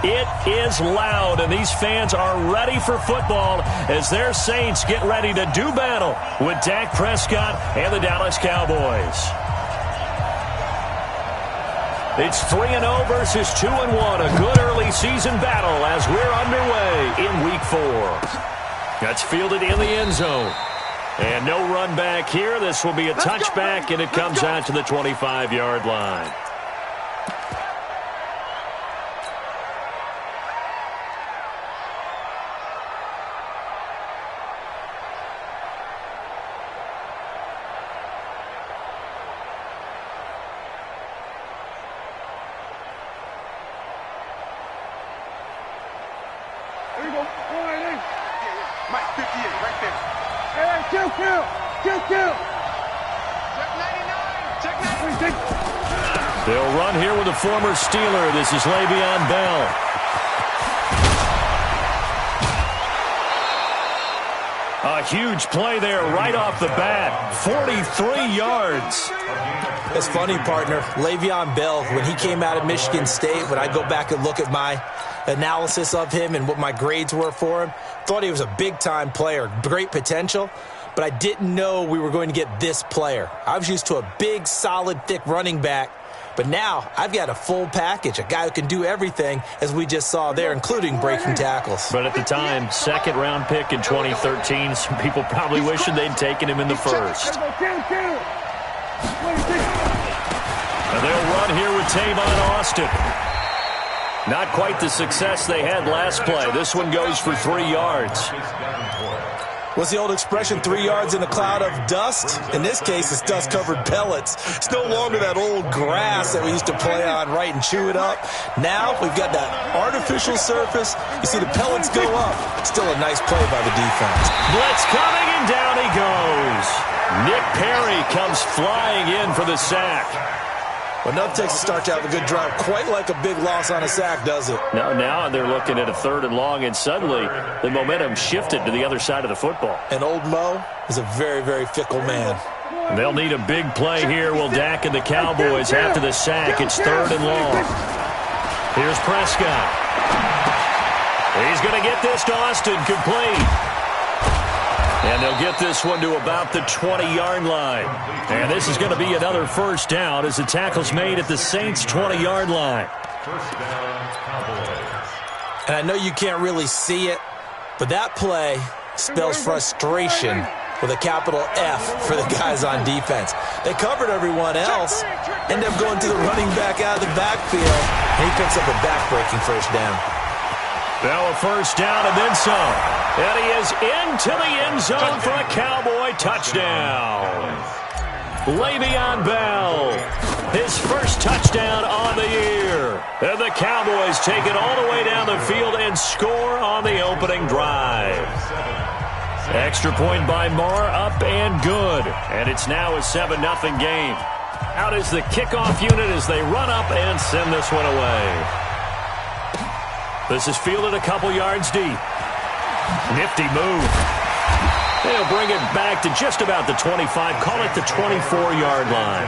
It is loud, and these fans are ready for football as their Saints get ready to do battle with Dak Prescott and the Dallas Cowboys. It's 3-0 versus 2-1, a good early season battle as we're underway in Week 4. That's fielded in the end zone. And no run back here. This will be a touchback, and it comes out to the 25-yard line. They'll run here with a former Steeler. This is Le'Veon Bell. A huge play there right off the bat. 43 yards. It's funny, partner. Le'Veon Bell, when he came out of Michigan State, when I go back and look at my analysis of him and what my grades were for him, thought he was a big-time player, great potential, but I didn't know we were going to get this player. I was used to a big, solid, thick running back, but now I've got a full package, a guy who can do everything, as we just saw there, including breaking tackles. But at the time, second-round pick in 2013, some people probably wishing they'd taken him in the first. And they'll run here with Tavon Austin. Not quite the success they had last play. This one goes for 3 yards. What's the old expression, 3 yards in a cloud of dust? In this case, it's dust-covered pellets. It's no longer that old grass that we used to play on, right, and chew it up. Now we've got that artificial surface. You see the pellets go up. Still a nice play by the defense. Blitz coming, and down he goes. Nick Perry comes flying in for the sack. But enough takes to start you out with a good drive. Quite like a big loss on a sack, does it? Now they're looking at a 3rd and long, and suddenly the momentum shifted to the other side of the football. And old Mo is a very, very fickle man. They'll need a big play here. Will Dak and the Cowboys after the sack. It's 3rd and long. Here's Prescott. He's going to get this to Austin, complete. And they'll get this one to about the 20-yard line. And this is going to be another first down as the tackle's made at the Saints' 20-yard line. And I know you can't really see it, but that play spells frustration with a capital F for the guys on defense. They covered everyone else, end up going to the running back out of the backfield, and he picks up a back-breaking first down. Now a first down and then some. And he is into the end zone for a Cowboy touchdown. Le'Veon Bell, his first touchdown on the year. And the Cowboys take it all the way down the field and score on the opening drive. Extra point by Marr, up and good. And it's now a 7-0 game. Out is the kickoff unit as they run up and send this one away. This is fielded a couple yards deep. Nifty move. They'll bring it back to just about the 25. Call it the 24-yard line.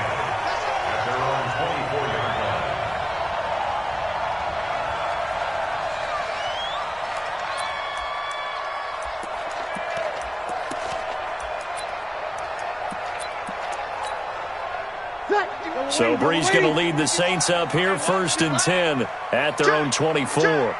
So Bree's going to lead the Saints up here, 1st and 10 at their own 24.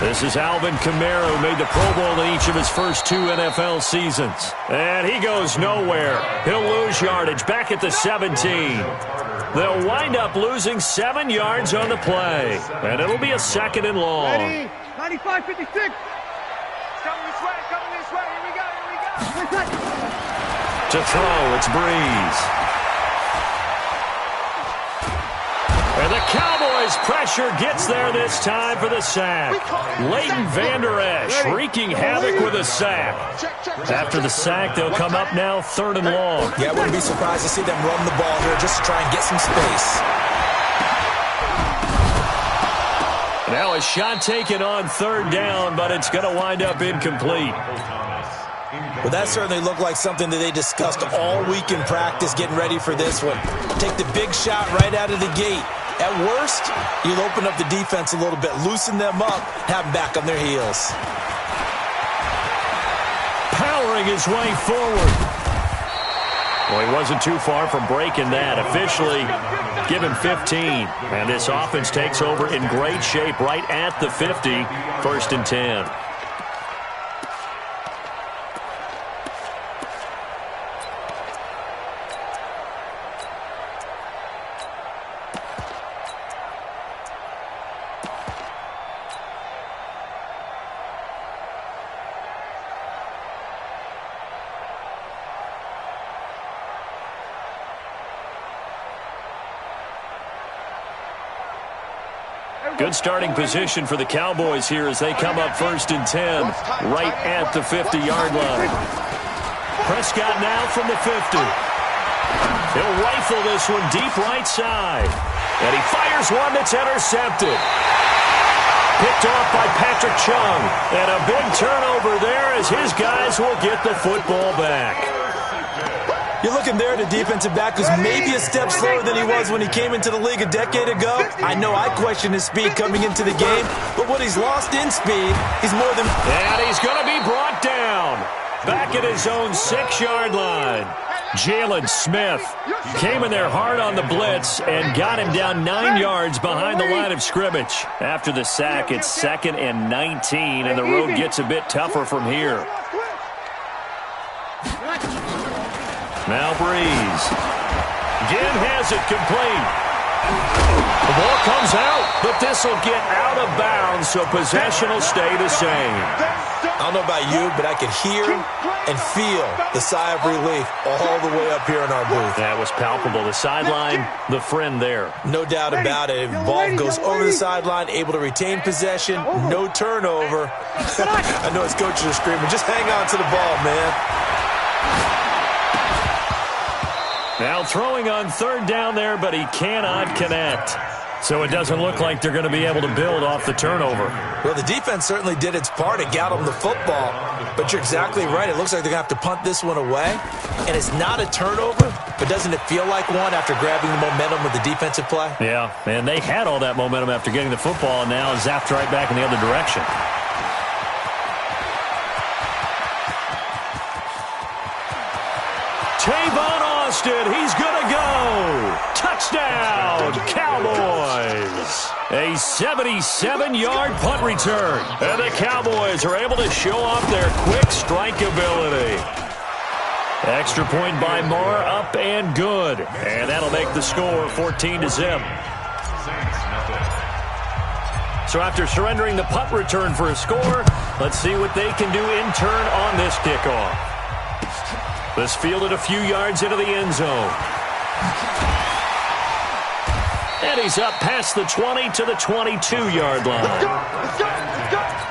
This is Alvin Kamara, who made the Pro Bowl in each of his first 2 NFL seasons. And he goes nowhere. He'll lose yardage back at the 17. They'll wind up losing 7 yards on the play. And it'll be a 2nd and long. Ready? 95, 56. Coming this way, Here we go. To throw, it's Breeze. And the Cowboys' pressure gets there this time for the sack. Leighton Vander Esch wreaking havoc with a sack. After the sack, they'll come up now 3rd and long. Yeah, I wouldn't be surprised to see them run the ball here just to try and get some space. Now a shot taken on 3rd down, but it's going to wind up incomplete. Well, that certainly looked like something that they discussed all week in practice getting ready for this one. Take the big shot right out of the gate. At worst, you'll open up the defense a little bit, loosen them up, have them back on their heels. Powering his way forward. Well, he wasn't too far from breaking that. Officially, give him 15. And this offense takes over in great shape right at the 50, 1st and 10. Good starting position for the Cowboys here as they come up 1st and 10, right at the 50-yard line. Prescott now from the 50. He'll rifle this one deep right side. And he fires one that's intercepted. Picked off by Patrick Chung. And a big turnover there as his guys will get the football back. You're looking there at a defensive back who's maybe a step slower than he was when he came into the league a decade ago. I know I questioned his speed coming into the game, but what he's lost in speed, he's more than... And he's going to be brought down. Back at his own 6-yard line. Jalen Smith came in there hard on the blitz and got him down 9 yards behind the line of scrimmage. After the sack, it's 2nd and 19, and the road gets a bit tougher from here. Now Breeze. Again has it complete. The ball comes out, but this will get out of bounds, so possession will stay the same. I don't know about you, but I could hear and feel the sigh of relief all the way up here in our booth. That was palpable. The sideline, the friend there. No doubt about it. If the ball goes over the sideline, able to retain possession, no turnover. I know his coaches are screaming, just hang on to the ball, man. Now throwing on 3rd down there, but he cannot connect. So it doesn't look like they're going to be able to build off the turnover. Well, the defense certainly did its part. It got them the football. But you're exactly right. It looks like they're going to have to punt this one away. And it's not a turnover, but doesn't it feel like one after grabbing the momentum with the defensive play? Yeah, and they had all that momentum after getting the football, and now zapped right back in the other direction. Tavon Austin, he's going to go. Touchdown, Cowboys. A 77-yard punt return. And the Cowboys are able to show off their quick strike ability. Extra point by Moore, up and good. And that'll make the score 14-0. So after surrendering the punt return for a score, let's see what they can do in turn on this kickoff. This fielded a few yards into the end zone. And he's up past the 20 to the 22-yard line. Let's go, let's go.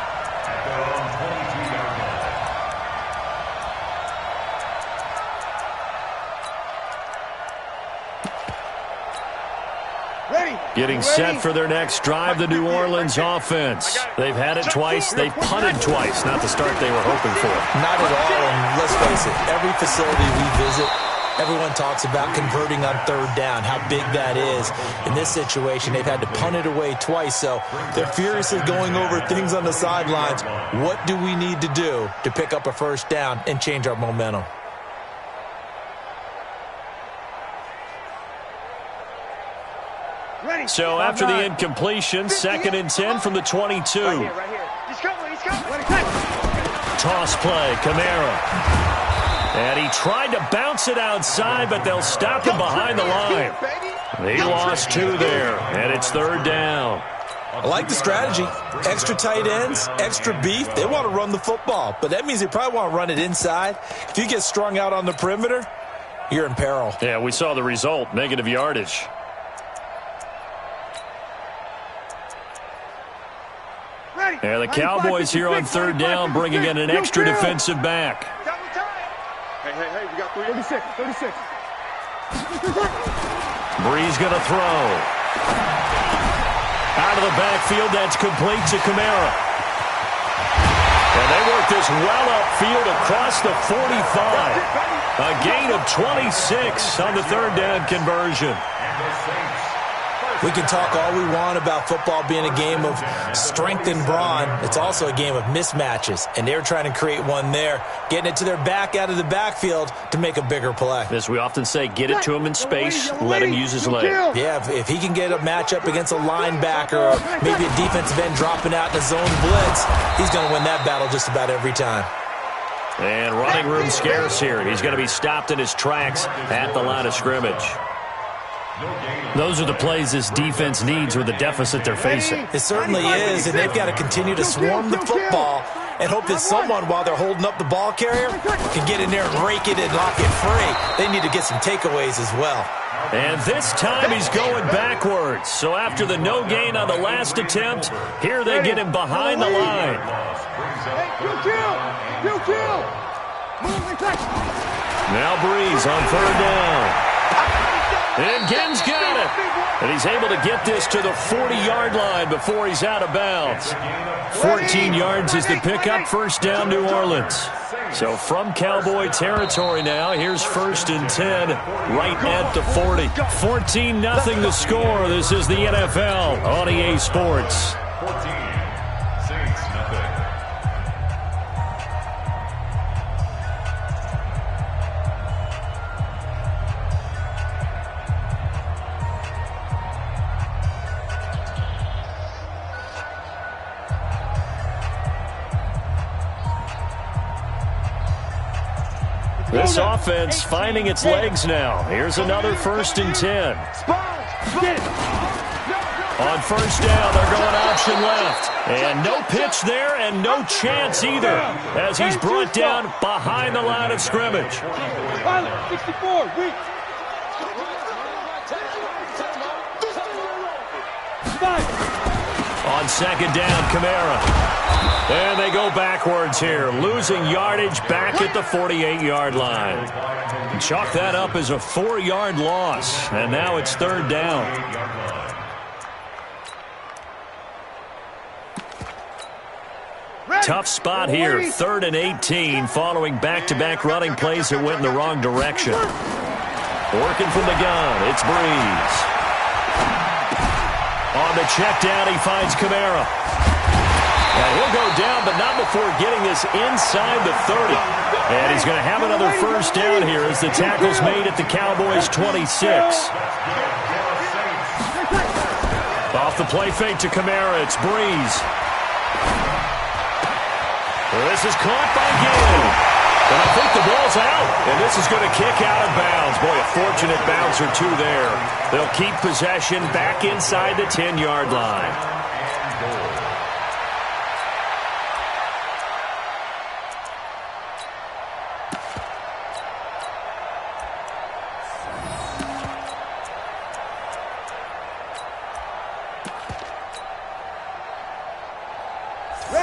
Getting set for their next drive, the New Orleans offense. They've had it twice. They've punted twice. Not the start they were hoping for. Not at all, and let's face it, every facility we visit, everyone talks about converting on 3rd down, how big that is. In this situation, they've had to punt it away twice, so they're furiously going over things on the sidelines. What do we need to do to pick up a 1st down and change our momentum? So after the incompletion, 2nd and 10 from the 22. Right here. He's coming. Toss play, Kamara. And he tried to bounce it outside, but they'll stop him behind the line. He lost 2 there, and it's 3rd down. I like the strategy. Extra tight ends, extra beef. They want to run the football, but that means they probably want to run it inside. If you get strung out on the perimeter, you're in peril. Yeah, we saw the result, negative yardage. And the Cowboys here on 3rd down, bringing in an extra defensive back. Hey, we got 36. Breeze going to throw. Out of the backfield, that's complete to Kamara. And they work this well upfield across the 45. A gain of 26 on the 3rd down conversion. We can talk all we want about football being a game of strength and brawn. It's also a game of mismatches, and they're trying to create one there, getting it to their back out of the backfield to make a bigger play. As we often say, get it to him in space, let him use his leg. Yeah, if he can get a matchup against a linebacker or maybe a defensive end dropping out in a zone blitz, he's going to win that battle just about every time. And running room scarce here. He's going to be stopped in his tracks at the line of scrimmage. Those are the plays this defense needs with the deficit they're facing. It certainly is, and they've got to continue to swarm the football and hope that someone, while they're holding up the ball carrier, can get in there and rake it and knock it free. They need to get some takeaways as well. And this time he's going backwards. So after the no gain on the last attempt, here they get him behind the line. Now Breeze on third down. And Ginn's got it. And he's able to get this to the 40-yard line before he's out of bounds. 14 yards is the pickup, first down New Orleans. So from Cowboy territory now, here's 1st and 10 right at the 40. 14-0 the score. This is the NFL on EA Sports. This offense finding its legs now. Here's another 1st and 10. On first down, they're going option left. And no pitch there and no chance either as he's brought down behind the line of scrimmage. 64, weak. 5. On second down, Kamara. And they go backwards here, losing yardage back at the 48-yard line. Chalk that up as a 4-yard loss, and now it's third down. Tough spot here, 3rd and 18, following back-to-back running plays that went in the wrong direction. Working from the gun, it's Breeze. On the check down, he finds Kamara. And he'll go down, but not before getting this inside the 30. And he's going to have another first down here as the tackle's made at the Cowboys' 26. Off the play fake to Kamara, it's Breeze. This is caught by Ginn. And I think the ball's out. And this is going to kick out of bounds. Boy, a fortunate bounce or two there. They'll keep possession back inside the 10-yard line.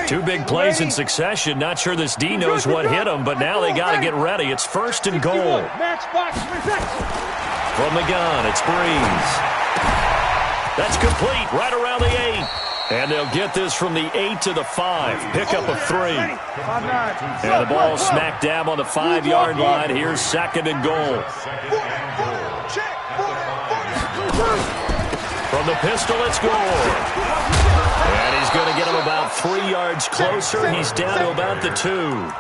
Two big plays in succession. Not sure this D knows what hit him, but now they got to get ready. It's 1st and goal. From the gun, it's Breeze. That's complete right around the 8. And they'll get this from the 8 to the 5. Pickup of 3. And the ball smack dab on the 5-yard line. Here's 2nd and goal. From the pistol, it's Gore. And he's going to get him about 3 yards closer. He's down to about the 2.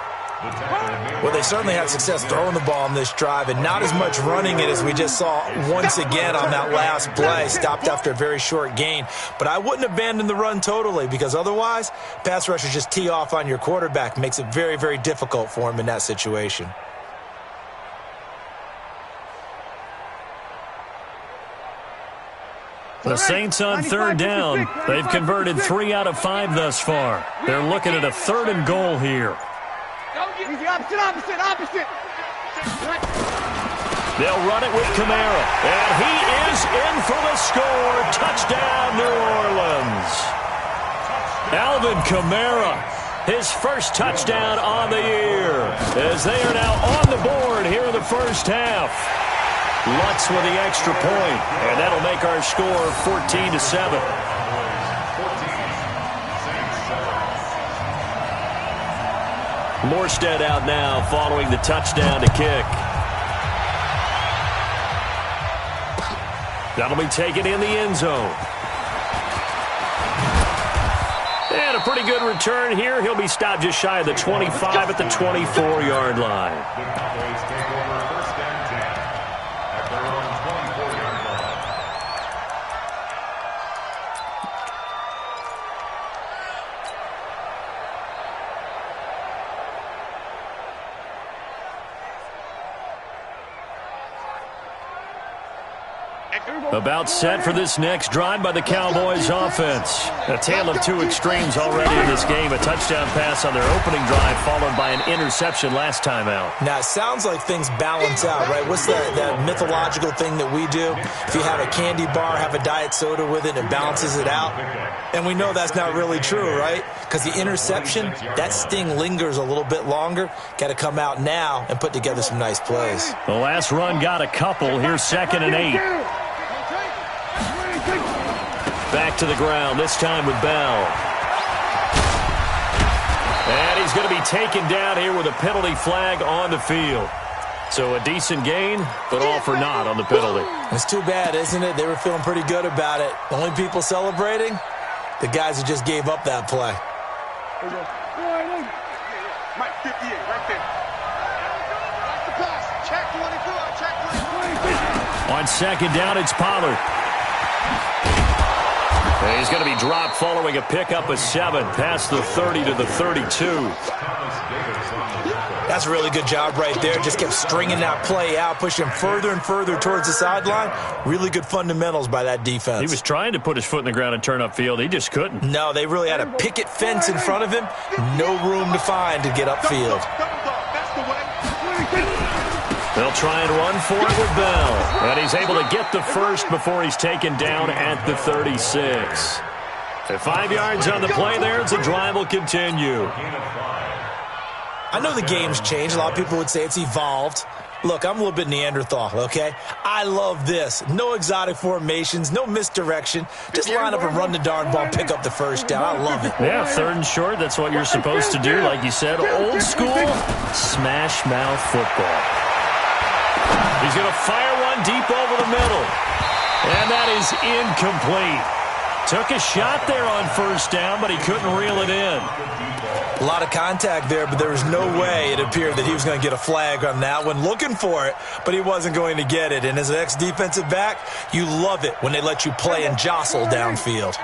Well, they certainly had success throwing the ball on this drive and not as much running it as we just saw once again on that last play. Stopped after a very short gain. But I wouldn't abandon the run totally because otherwise, pass rushers just tee off on your quarterback. Makes it very, very difficult for him in that situation. The Saints on third down. They've converted 3 out of 5 thus far. They're looking at a 3rd and goal here. Opposite. They'll run it with Kamara. And he is in for the score. Touchdown, New Orleans. Alvin Kamara, his first touchdown on the year, as they are now on the board here in the first half. Lutz with the extra point, and that'll make our score 14-7. Morstead out now following the touchdown to kick. That'll be taken in the end zone. And a pretty good return here. He'll be stopped just shy of the 25 at the 24-yard line. About set for this next drive by the Cowboys offense. A tale of two extremes already in this game. A touchdown pass on their opening drive followed by an interception last time out. Now, it sounds like things balance out, right? What's that mythological thing that we do? If you have a candy bar, have a diet soda with it, it balances it out. And we know that's not really true, right? Because the interception, that sting lingers a little bit longer. Got to come out now and put together some nice plays. The last run got a couple. Here's 2nd and 8. Back to the ground, this time with Bell. And he's going to be taken down here with a penalty flag on the field. So a decent gain, but all for naught on the penalty. It's too bad, isn't it? They were feeling pretty good about it. The only people celebrating, the guys who just gave up that play. Mike, 58, right there. That's the pass. Check 24. Check 24. On 2nd down, it's Pollard. And he's going to be dropped following a pickup of 7, past the 30 to the 32. That's a really good job right there. Just kept stringing that play out, pushing him further and further towards the sideline. Really good fundamentals by that defense. He was trying to put his foot in the ground and turn upfield. He just couldn't. No, they really had a picket fence in front of him. No room to find to get upfield. They'll try and run for it with Bell. And he's able to get the first before he's taken down at the 36. At 5 yards on the play there, the drive will continue. I know the game's changed. A lot of people would say it's evolved. Look, I'm a little bit Neanderthal, okay? I love this. No exotic formations, no misdirection. Just line up and run the darn ball, pick up the first down. I love it. Yeah, 3rd and short, that's what you're supposed to do. Like you said, old school smash mouth football. He's going to fire one deep over the middle. And that is incomplete. Took a shot there on 1st down, but he couldn't reel it in. A lot of contact there, but there was no way it appeared that he was going to get a flag on that one. Looking for it, but he wasn't going to get it. And as an ex-defensive back, you love it when they let you play and jostle downfield.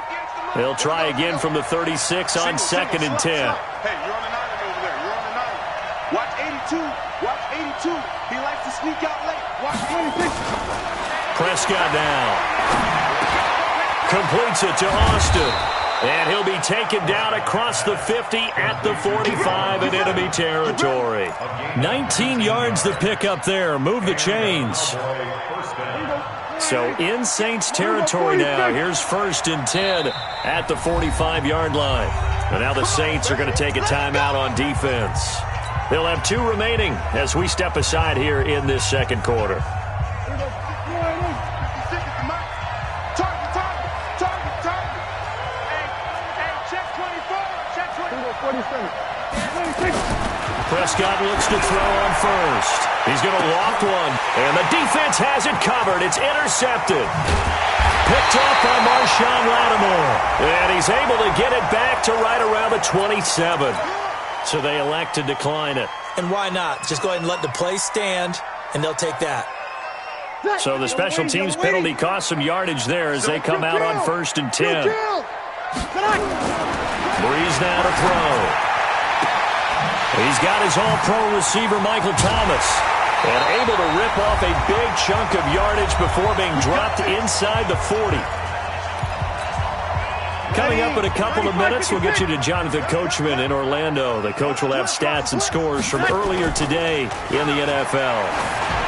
They'll try again from the 36 on 2nd and 10. Hey, you're on the 9 over there. You're on the 9. Watch 82. Watch 82. He likes to sneak out late. Watch 26. Prescott now. Completes it to Austin. And he'll be taken down across the 50 at the 45 in enemy territory. 19 yards the pick up there. Move the chains. So in Saints territory now. Here's 1st and 10 at the 45-yard line. And now the Saints are going to take a timeout on defense. They'll have 2 remaining as we step aside here in this 2nd quarter. Prescott looks to throw on 1st. He's going to loft one, and the defense has it covered. It's intercepted. Picked off by Marshawn Lattimore. And he's able to get it back to right around the 27. So they elect to decline it. And why not? Just go ahead and let the play stand, and they'll take that. So the special teams penalty cost some yardage there as they come out on 1st and 10. Breeze now to throw. He's got his all-pro receiver, Michael Thomas, and able to rip off a big chunk of yardage before being dropped inside the 40. Coming up in a couple of minutes, we'll get you to Jonathan Coachman in Orlando. The coach will have stats and scores from earlier today in the NFL.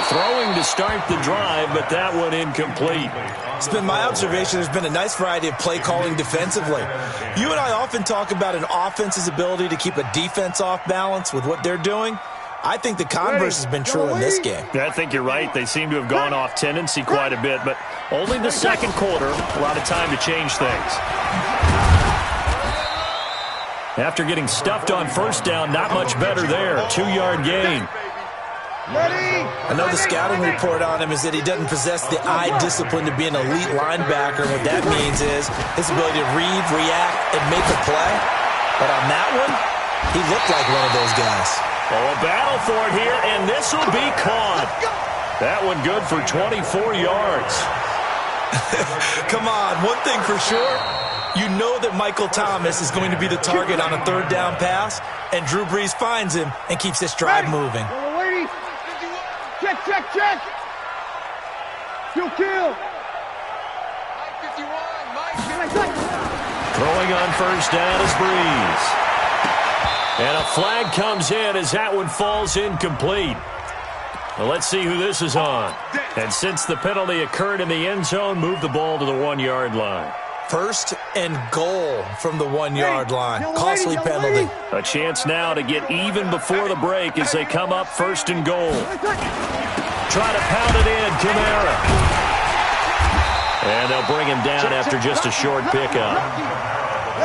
Throwing to start the drive, but that one incomplete. It's been my observation there's been a nice variety of play calling defensively. You and I often talk about an offense's ability to keep a defense off balance with what they're doing. I think the converse has been true in this game. Yeah, I think you're right. They seem to have gone off tendency quite a bit, but only the 2nd quarter, a lot of time to change things. After getting stuffed on 1st down, not much better there. 2-yard gain. I know the scouting report on him is that he doesn't possess the eye discipline to be an elite linebacker. What that means is his ability to read, react, and make a play. But on that one, he looked like one of those guys. Oh, a battle for it here, and this will be caught. That one good for 24 yards. Come on, one thing for sure. You know that Michael Thomas is going to be the target on a third down pass, and Drew Brees finds him and keeps this drive moving. Check, check, check. Kill. Throwing on first down is Brees. And a flag comes in as that one falls incomplete. Well, let's see who this is on. And since the penalty occurred in the end zone, move the ball to the 1-yard line. First and goal from the 1-yard line. Costly penalty. A chance now to get even before the break as they come up first and goal. Try to pound it in, Kamara. And they'll bring him down after just a short pickup.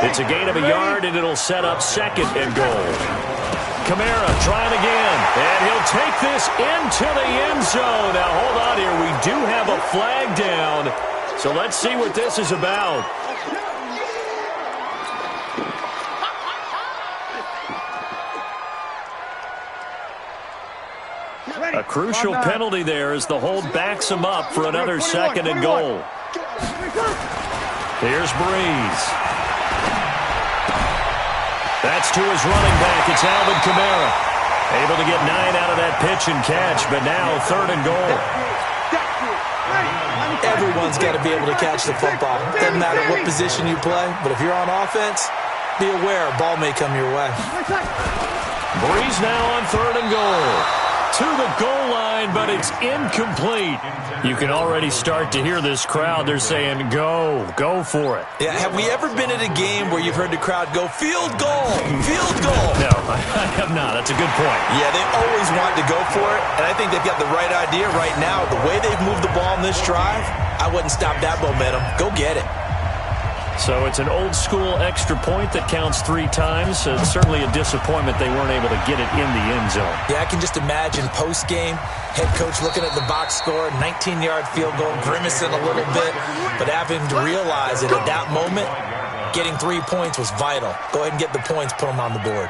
It's a gain of a yard, and it'll set up second and goal. Kamara trying again, and he'll take this into the end zone. Now, hold on here. We do have a flag down, so let's see what this is about. A crucial penalty there as the hold backs him up for another second and goal. Here's Brees. That's to his running back. It's Alvin Kamara. Able to get 9 out of that pitch and catch, but now third and goal. Everyone's got to be able to catch the football. Doesn't matter what position you play, but if you're on offense, be aware a ball may come your way. Brees now on third and goal. To the goal line, but it's incomplete. You can already start to hear this crowd. They're saying, go for it. Yeah, have we ever been at a game where you've heard the crowd go, field goal, field goal? No, I have not. That's a good point. Yeah, they always want to go for it, and I think they've got the right idea right now. The way they've moved the ball in this drive, I wouldn't stop that momentum. Go get it. So it's an old-school extra point that counts 3 times. It's certainly a disappointment they weren't able to get it in the end zone. Yeah, I can just imagine post-game, head coach looking at the box score, 19-yard field goal, grimacing a little bit, but having to realize that at that moment, getting 3 points was vital. Go ahead and get the points, put them on the board.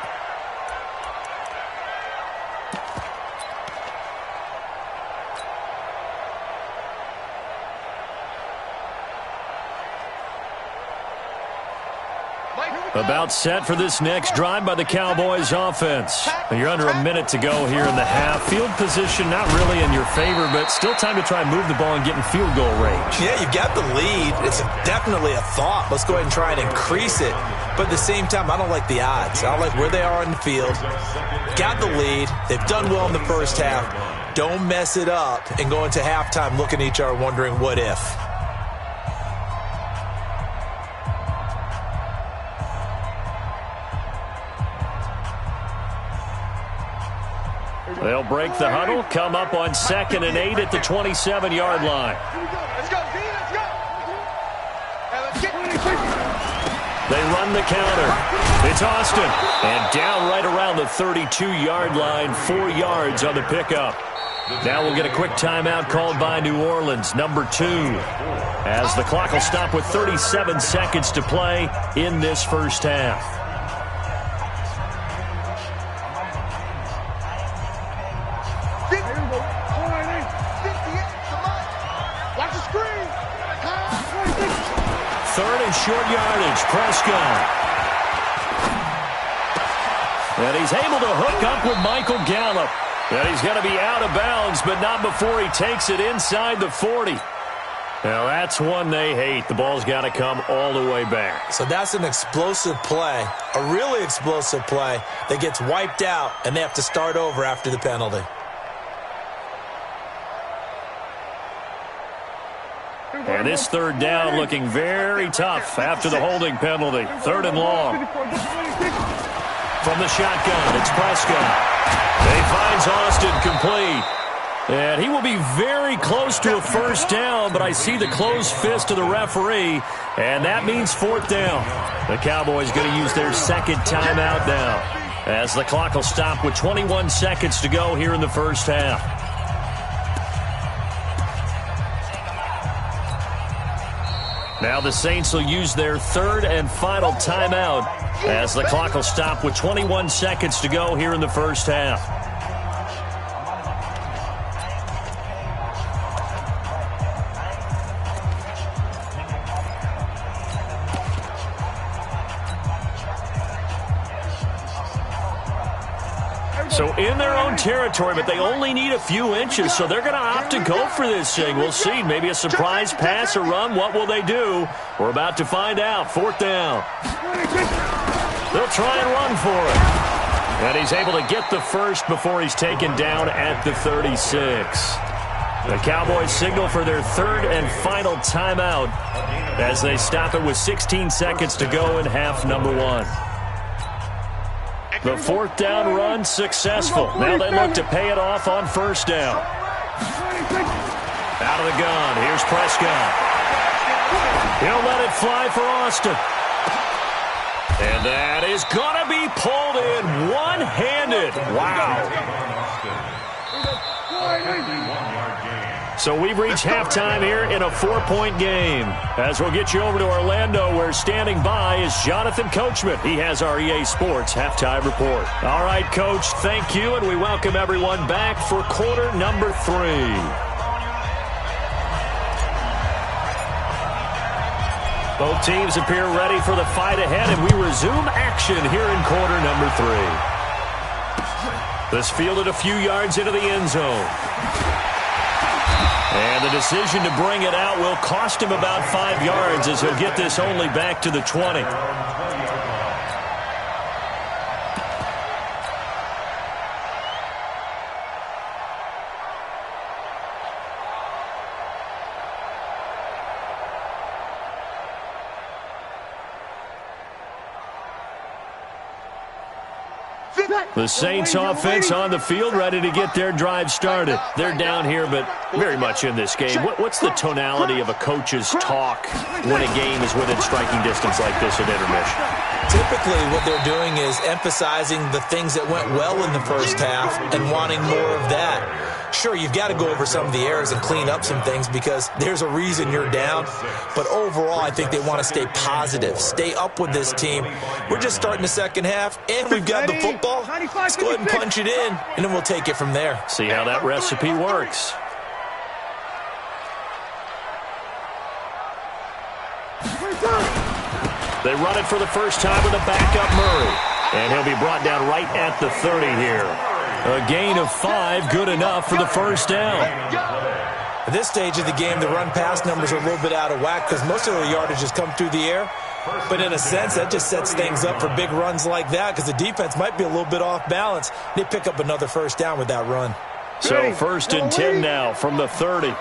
About set for this next drive by the Cowboys offense. You're under a minute to go here in the half. Field position not really in your favor, but still time to try and move the ball and get in field goal range. Yeah, you've got the lead. It's definitely a thought. Let's go ahead and try and increase it. But at the same time, I don't like the odds. I don't like where they are on the field. Got the lead. They've done well in the first half. Don't mess it up and go into halftime looking at each other wondering what if. They'll break the huddle, come up on 2nd and 8 at the 27-yard line. Let's go, D, let's go. They run the counter. It's Austin. And down right around the 32-yard line, 4 yards on the pickup. Now we'll get a quick timeout called by New Orleans, number 2, as the clock will stop with 37 seconds to play in this first half. Third and short yardage, Prescott. And he's able to hook up with Michael Gallup. And he's going to be out of bounds, but not before he takes it inside the 40. Now, that's one they hate. The ball's got to come all the way back. So that's an explosive play, a really explosive play that gets wiped out, and they have to start over after the penalty. And this third down looking very tough after the holding penalty. 3rd and long. From the shotgun, it's Prescott. He finds Austin complete. And he will be very close to a first down, but I see the closed fist of the referee, and that means 4th down. The Cowboys going to use their second timeout now. as the clock will stop with 21 seconds to go here in the first half. Now the Saints will use their third and final timeout as the clock will stop with 21 seconds to go here in the first half. So in their own territory, but they only need a few inches, so they're going to opt to go for this thing. We'll see. Maybe a surprise pass or run. What will they do? We're about to find out. Fourth down. They'll try and run for it. And he's able to get the first before he's taken down at the 36. The Cowboys signal for their third and final timeout as they stop it with 16 seconds to go in half number one. The fourth down run successful. Now they look to pay it off on first down. Out of the gun. Here's Prescott. He'll let it fly for Austin. And that is going to be pulled in one-handed. Wow. So we've reached halftime here in a 4-point game. As we'll get you over to Orlando, where standing by is Jonathan Coachman. He has our EA Sports halftime report. All right, Coach, thank you, and we welcome everyone back for quarter number 3. Both teams appear ready for the fight ahead, and we resume action here in quarter number 3. This fielded a few yards into the end zone. And the decision to bring it out will cost him about 5 yards as he'll get this only back to the 20. The Saints offense on the field, ready to get their drive started. They're down here, but very much in this game. What's the tonality of a coach's talk when a game is within striking distance like this at intermission? Typically, what they're doing is emphasizing the things that went well in the first half and wanting more of that. Sure, you've got to go over some of the errors and clean up some things because there's a reason you're down. But overall, I think they want to stay positive, stay up with this team. We're just starting the second half, and we've got the football. Let's go ahead and punch it in, and then we'll take it from there. See how that recipe works. They run it for the first time with a backup Murray. And he'll be brought down right at the 30 here. A gain of 5, good enough for the first down. At this stage of the game, the run-pass numbers are a little bit out of whack because most of the yardage has come through the air. But in a sense, that just sets things up for big runs like that because the defense might be a little bit off balance. They pick up another first down with that run. So first and 10 now from the 30.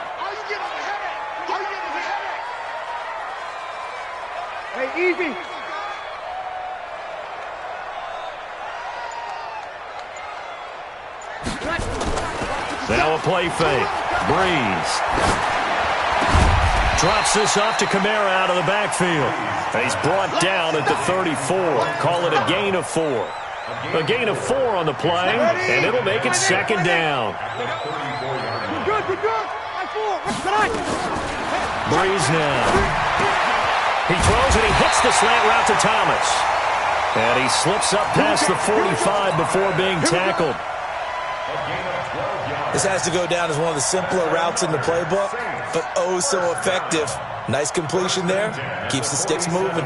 Hey, easy. Now a play fake. Breeze. Drops this off to Kamara out of the backfield. He's brought down at the 34. Call it a gain of 4. A gain of 4 on the play, and it'll make it second down. Breeze now. He throws and he hits the slant route to Thomas. And he slips up past the 45 before being tackled. This has to go down as one of the simpler routes in the playbook, but oh so effective. Nice completion there. Keeps the sticks moving.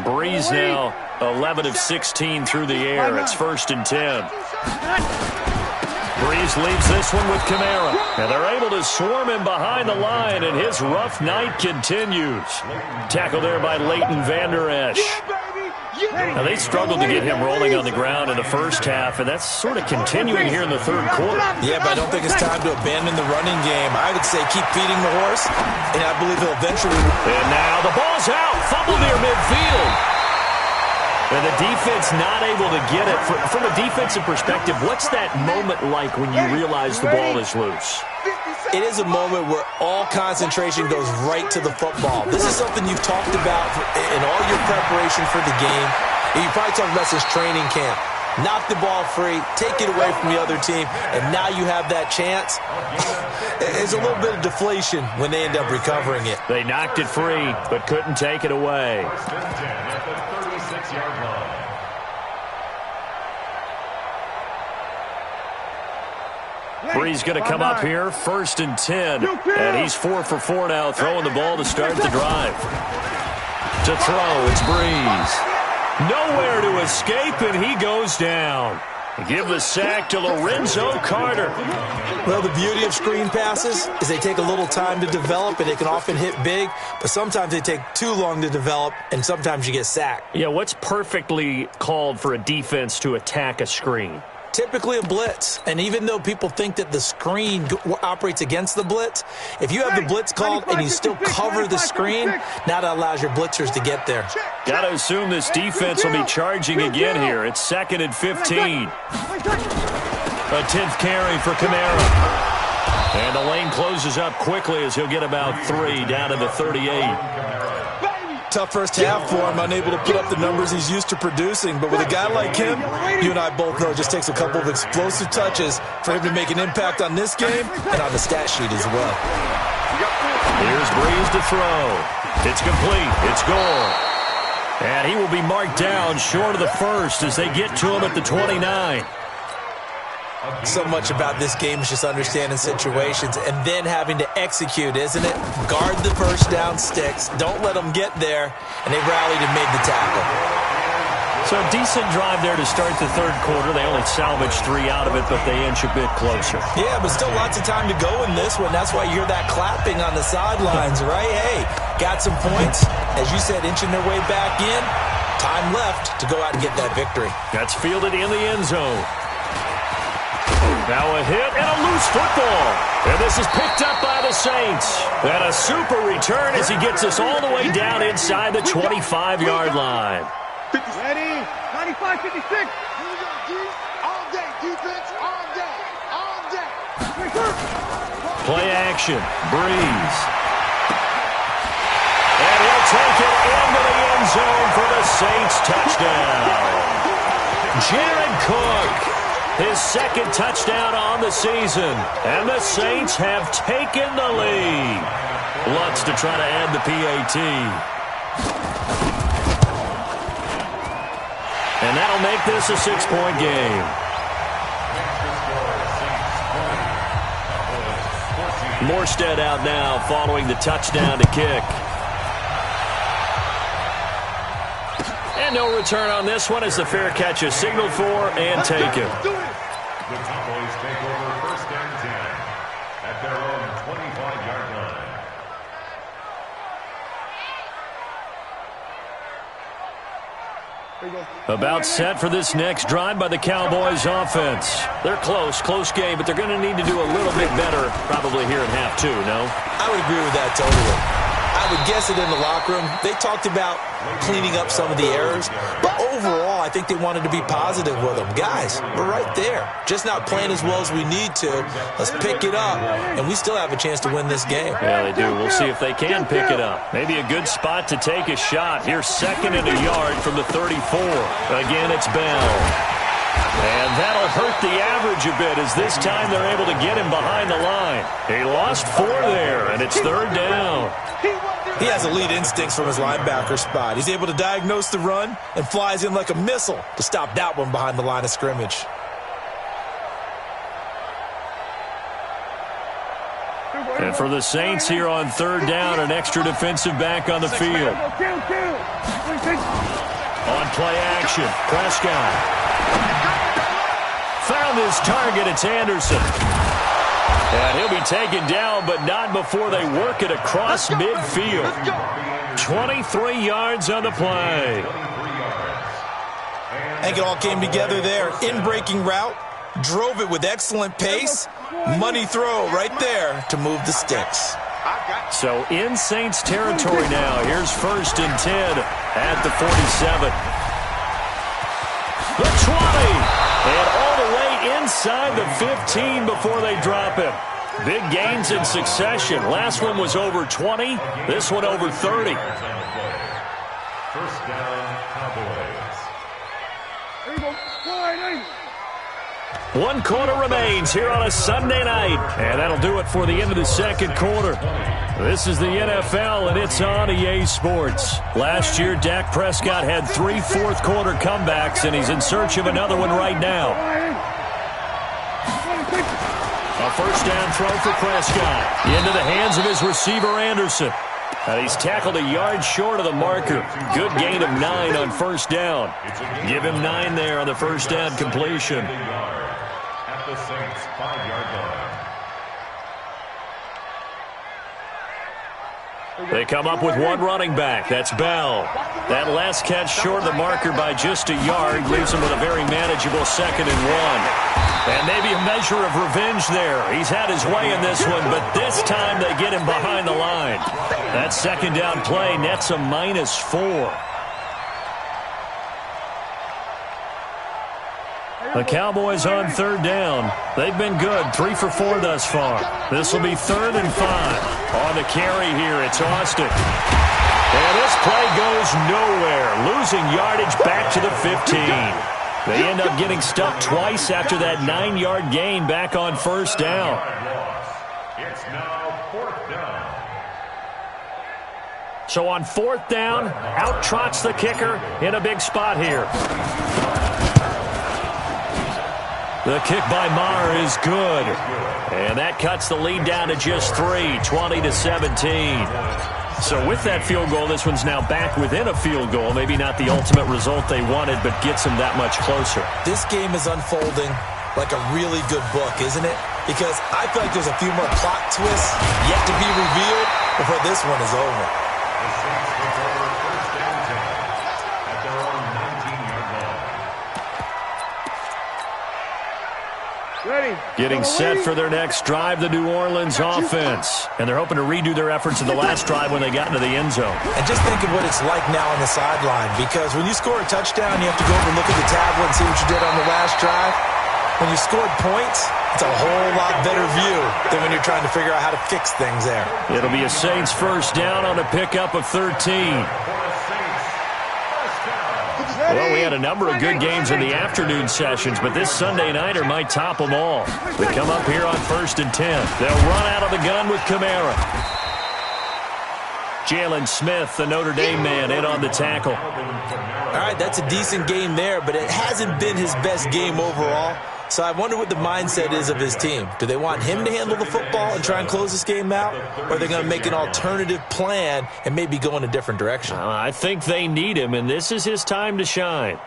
Breeze now 11 of 16 through the air. It's first and 10. Breeze leaves this one with Kamara. And they're able to swarm him behind the line, and his rough night continues. Tackle there by Leighton Vander Esch. Now, they struggled to get him rolling on the ground in the first half, and that's sort of continuing here in the third quarter. Yeah, but I don't think it's time to abandon the running game. I would say keep feeding the horse, and I believe he'll eventually... And now the ball's out. Fumble near midfield. And the defense not able to get it. From a defensive perspective, what's that moment like when you realize the ball is loose? it is a moment where all concentration goes right to the football. This is something you've talked about in all your preparation for the game. You probably talked about since training camp. Knock the ball free, take it away from the other team, and now you have that chance. It's a little bit of deflation when they end up recovering it. They knocked it free, but couldn't take it away. Bree's going to come up here, 1st and 10. And he's 4 for 4 now, throwing the ball to start the drive. To throw, it's Breeze. Nowhere to escape, and he goes down. Give the sack to Lorenzo Carter. Well, the beauty of screen passes is they take a little time to develop, and they can often hit big, but sometimes they take too long to develop, and sometimes you get sacked. Yeah, what's perfectly called for a defense to attack a screen? Typically a blitz, and even though people think that the screen operates against the blitz, if you have the blitz called and you still cover the screen, now that allows your blitzers to get there. Got to assume this defense will be charging again here. It's 2nd and 15. A 10th carry for Kamara. And the lane closes up quickly as he'll get about 3 down to the 38. Tough first half for him, unable to put up the numbers he's used to producing. But with a guy like him, you and I both know it just takes a couple of explosive touches for him to make an impact on this game and on the stat sheet as well. Here's Breeze to throw. It's complete. It's goal. And he will be marked down short of the first as they get to him at the 29. So much about this game is just understanding situations and then having to execute, isn't it? Guard the first down sticks. Don't let them get there. And they rallied and made the tackle. So a decent drive there to start the third quarter. They only salvaged 3 out of it, but they inch a bit closer. Yeah, but still lots of time to go in this one. That's why you hear that clapping on the sidelines, right? Hey, got some points. As you said, inching their way back in. Time left to go out and get that victory. That's fielded in the end zone. Now a hit and a loose football. And this is picked up by the Saints. And a super return as he gets us all the way down inside the 25-yard line. Ready? 95-56. All day, defense, all day, all day. Play action. Breeze. And he'll take it into the end zone for the Saints touchdown. Jared Cook. His 2nd touchdown on the season. And the Saints have taken the lead. Lutz to try to add the PAT. And that'll make this a 6-point game. Morstead out now following the touchdown to kick. And no return on this one as the fair catch is signaled for and taken. The Cowboys take over 1st and 10 at their own 25-yard line. About set for this next drive by the Cowboys offense. They're close game, but they're going to need to do a little bit better probably here in half 2, no? I would agree with that totally. I would guess it in the locker room. They talked about cleaning up some of the errors, but overall, I think they wanted to be positive with them. Guys, we're right there. Just not playing as well as we need to. Let's pick it up, and we still have a chance to win this game. Yeah, they do. We'll see if they can pick it up. Maybe a good spot to take a shot. Here's 2nd and a yard from the 34. Again, it's Bell. And that'll hurt the average a bit as this time they're able to get him behind the line. He lost 4 there, and it's 3rd down. He has elite instincts from his linebacker spot. He's able to diagnose the run and flies in like a missile to stop that one behind the line of scrimmage. And for the Saints here on 3rd down, an extra defensive back on the field. On play action, Prescott. Found his target, it's Anderson. And he'll be taken down, but not before they work it across midfield. 23 yards on the play. I think it all came together there. In-breaking route, drove it with excellent pace. Money throw right there to move the sticks. So in Saints territory now. Here's 1st and 10 at the 47. The 20. And all the way inside the 15 before they drop him. Big gains in succession. Last one was over 20. This one over 30. First down, Cowboys. There you go. 1 quarter remains here on a Sunday night. And that'll do it for the end of the second quarter. This is the NFL, and it's on EA Sports. Last year, Dak Prescott had 3 fourth-quarter comebacks, and he's in search of another one right now. A first down throw for Prescott. Into the hands of his receiver, Anderson. And he's tackled a yard short of the marker. Good gain of 9 on first down. Give him 9 there on the first down completion. At the Saints' 5-yard line. They come up with one running back. That's Bell. That last catch short of the marker by just a yard leaves him with a very manageable 2nd and 1. And maybe a measure of revenge there. He's had his way in this one, but this time they get him behind the line. That second down play nets a -4. The Cowboys on third down. They've been good, 3 for 4 thus far. This will be 3rd and 5. On the carry here, it's Austin. And this play goes nowhere, losing yardage back to the 15. They end up getting stuck twice after that 9-yard gain back on first down. It's now 4th down. So on 4th down, out trots the kicker in a big spot here. The kick by Maher is good. And that cuts the lead down to just 3, 20-17. So with that field goal, this one's now back within a field goal. Maybe not the ultimate result they wanted, but gets them that much closer. This game is unfolding like a really good book, isn't it? Because I feel like there's a few more plot twists yet to be revealed before this one is over. The Saints take over first down 10 at their own 19-yard line. Ready. Getting set for their next drive, the New Orleans offense. And they're hoping to redo their efforts in the last drive when they got into the end zone. And just think of what it's like now on the sideline, because when you score a touchdown, you have to go over and look at the tablet and see what you did on the last drive. When you scored points, it's a whole lot better view than when you're trying to figure out how to fix things there. It'll be a Saints first down on a pickup of 13. Well, we had a number of good games in the afternoon sessions, but this Sunday nighter might top them all. They come up here on 1st and 10. They'll run out of the gun with Kamara. Jalen Smith, the Notre Dame man, in on the tackle. All right, that's a decent game there, but it hasn't been his best game overall. So I wonder what the mindset is of his team. Do they want him to handle the football and try and close this game out? Or are they going to make an alternative plan and maybe go in a different direction? I think they need him, and this is his time to shine.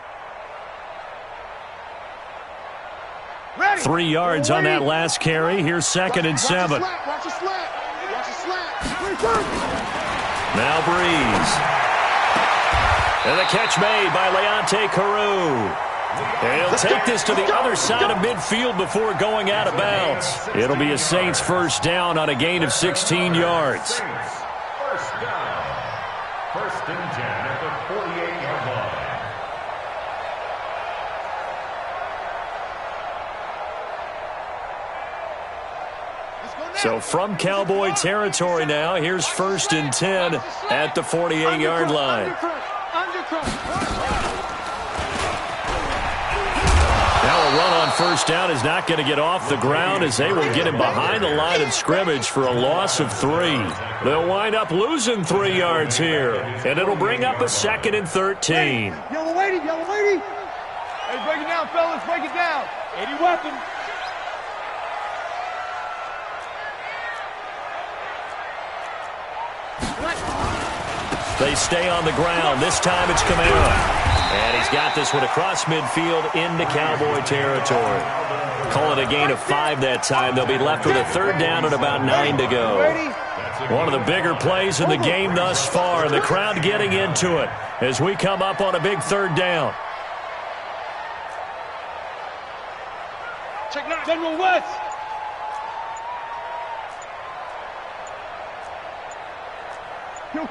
Ready. 3 yards on that last carry. Here's 2nd and 7. Watch the slap. Watch the slap. Now Breeze. And the catch made by Leonte Carew. He'll take this to the other side of midfield before going out of bounds. It'll be a Saints first down on a gain of 16 yards. First down. 1st and 10 at the 48-yard line. So from Cowboy territory now, here's 1st and 10 at the 48-yard line. Now a run on first down is not going to get off the ground as they will get him behind the line of scrimmage for a loss of 3. They'll wind up losing 3 yards here, and it'll bring up a 2nd and 13. Yellow lady, yellow lady. Hey, break it down, fellas, break it down. 80 weapons. They stay on the ground. This time it's Kamara. And he's got this one across midfield into Cowboy territory. Call it a gain of 5 that time. They'll be left with a 3rd down and about 9 to go. One of the bigger plays in the game thus far, and the crowd getting into it as we come up on a big 3rd down. Check now, General West.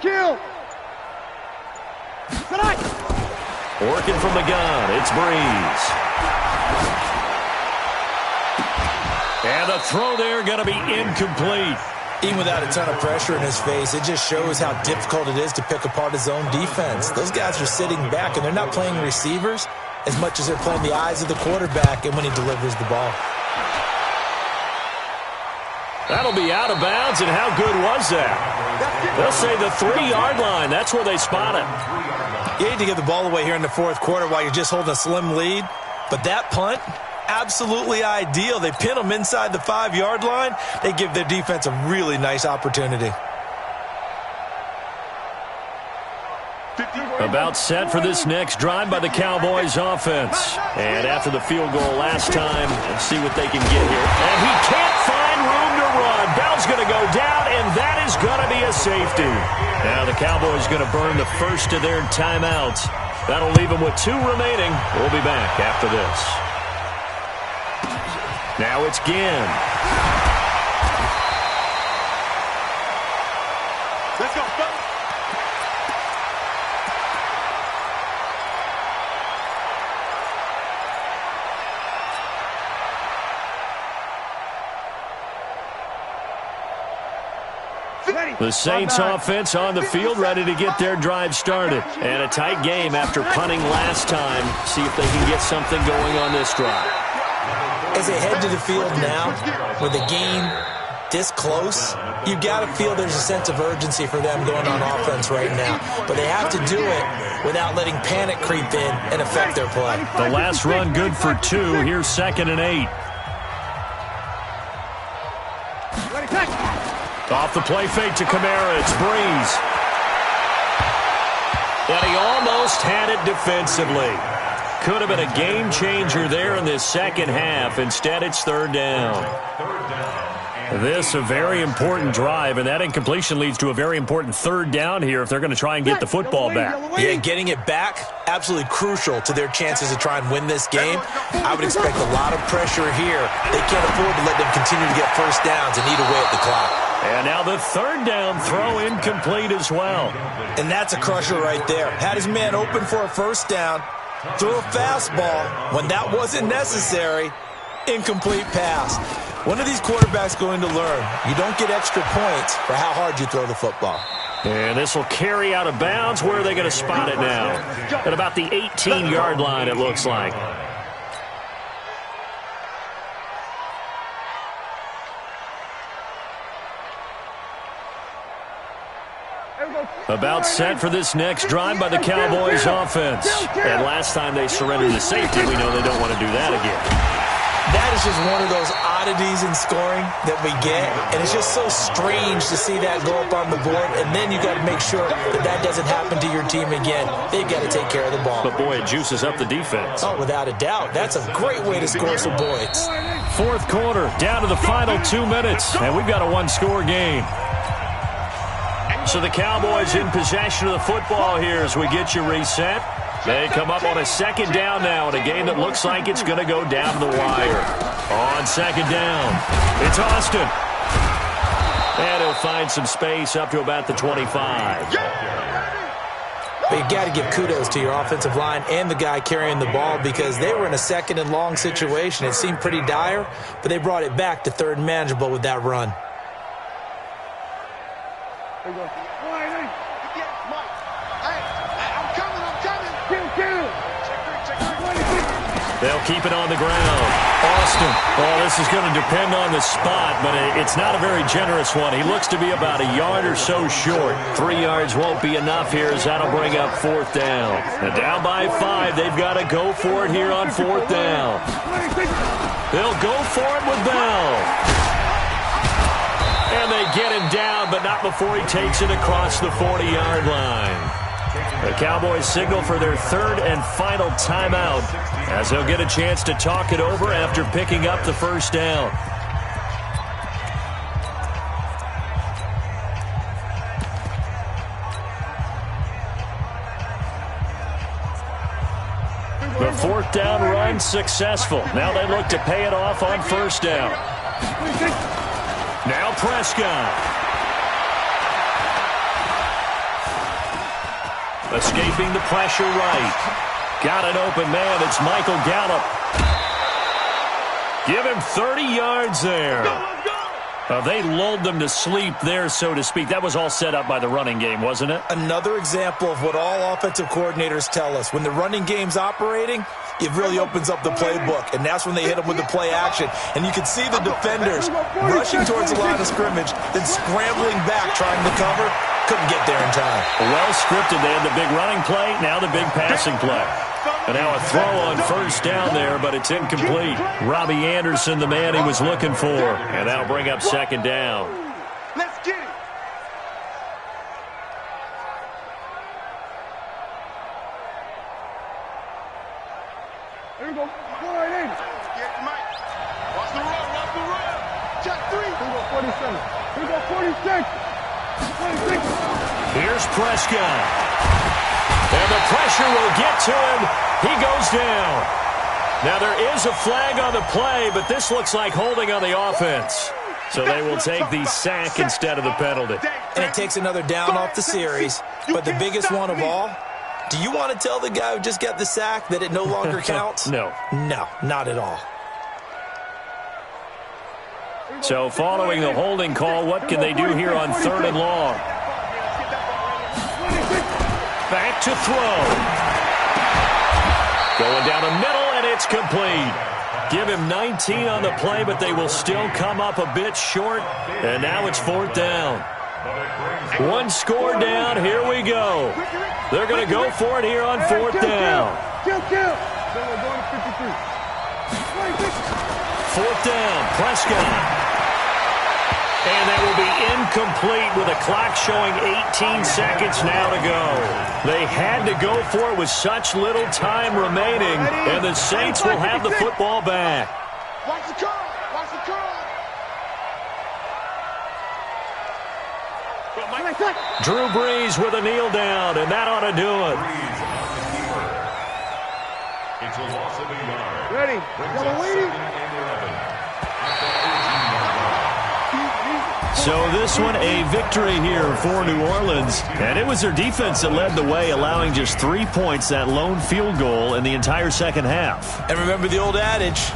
Kill. Tonight. Working from the gun, it's Breeze. And the throw there going to be incomplete. Even without a ton of pressure in his face, it just shows how difficult it is to pick apart his own defense. Those guys are sitting back, and they're not playing receivers as much as they're playing the eyes of the quarterback and when he delivers the ball. That'll be out of bounds, and how good was that? They'll say the 3-yard line. That's where they spot it. You hate to give the ball away here in the fourth quarter while you're just holding a slim lead, but that punt, absolutely ideal. They pin them inside the 5-yard line. They give their defense a really nice opportunity. About set for this next drive by the Cowboys offense. And after the field goal last time, let's see what they can get here. And he can't find room to run. Bell's going to go down, and that is going to be a safety. Now the Cowboys going to burn the first of their timeouts. That'll leave them with 2 remaining. We'll be back after this. Now it's Ginn. Let's go, fellas. The Saints offense on the field, ready to get their drive started. And a tight game after punting last time. See if they can get something going on this drive. As they head to the field now, with the game this close, you've got to feel there's a sense of urgency for them going on offense right now. But they have to do it without letting panic creep in and affect their play. The last run good for 2. Here's 2nd and 8. Off the play fake to Kamara. It's Breeze. And he almost had it defensively. Could have been a game changer there in this second half. Instead, it's 3rd down. This a very important drive, and that incompletion leads to a very important 3rd down here if they're going to try and get the football back. Yeah, getting it back, absolutely crucial to their chances to try and win this game. I would expect a lot of pressure here. They can't afford to let them continue to get first downs and eat away at the clock. And now the 3rd down throw incomplete as well. And that's a crusher right there. Had his man open for a first down, threw a fastball. When that wasn't necessary, incomplete pass. When are these quarterbacks going to learn? You don't get extra points for how hard you throw the football. And this will carry out of bounds. Where are they going to spot it now? At about the 18-yard line, it looks like. About set for this next drive by the Cowboys offense. And last time they surrendered the safety, we know they don't want to do that again. That is just one of those oddities in scoring that we get, and it's just so strange to see that go up on the board, and then you got to make sure that that doesn't happen to your team again. They've got to take care of the ball. But, boy, it juices up the defense. Oh, without a doubt. That's a great way to score some points. 4th quarter, down to the final 2 minutes, and we've got a 1-score game. So the Cowboys in possession of the football here as we get you reset. They come up on a 2nd down now in a game that looks like it's going to go down the wire. On 2nd down, it's Austin. And he'll find some space up to about the 25. But you got to give kudos to your offensive line and the guy carrying the ball because they were in a 2nd and long situation. It seemed pretty dire, but they brought it back to 3rd and manageable with that run. There you go. They'll keep it on the ground. Austin. Well, this is going to depend on the spot, but it's not a very generous one. He looks to be about a yard or so short. 3 yards won't be enough here as that'll bring up 4th down. And down by 5, they've got to go for it here on 4th down. They'll go for it with Bell. And they get him down, but not before he takes it across the 40-yard line. The Cowboys signal for their 3rd and final timeout as they'll get a chance to talk it over after picking up the first down. The 4th down run successful. Now they look to pay it off on 1st down. Now Prescott. Escaping the pressure right. Got an open man. It's Michael Gallup. Give him 30 yards there. They lulled them to sleep there, so to speak. That was all set up by the running game, wasn't it? Another example of what all offensive coordinators tell us. When the running game's operating, it really opens up the playbook, and that's when they hit them with the play action. And you can see the defenders rushing towards the line of scrimmage, then scrambling back, trying to cover. Couldn't get there in time. Well scripted. They had the big running play, now the big passing play. And now a throw on first down there, but it's incomplete. Robbie Anderson, the man he was looking for. And that'll bring up second down. Let's get it. Here we go. Go right in. Get Mike. Watch the run. Watch the run. Check 3. Here we go, 47. Here we go, 46. 26. Here's Prescott. And the pressure will get to him. He goes down. Now there is a flag on the play, but this looks like holding on the offense. So they will take the sack instead of the penalty. And it takes another down off the series. But the biggest one of all, do you want to tell the guy who just got the sack that it no longer counts? No. No, not at all. So following the holding call, what can they do here on 3rd and long? Back to throw. Going down the middle, and it's complete. Give him 19 on the play, but they will still come up a bit short. And now it's 4th down. One score down. Here we go. They're going to go for it here on 4th down. 4th down, Prescott. And that will be incomplete with a clock showing 18 seconds now to go. They had to go for it with such little time remaining, and the Saints will have the football back. Watch the curl. Watch the curl. Drew Brees with a kneel down, and that ought to do it. It's a loss of a yard. Ready. Y'all waiting? So this one, a victory here for New Orleans. And it was their defense that led the way, allowing just 3 points, that lone field goal in the entire second half. And remember the old adage,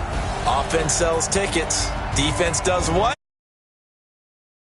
offense sells tickets, defense does what?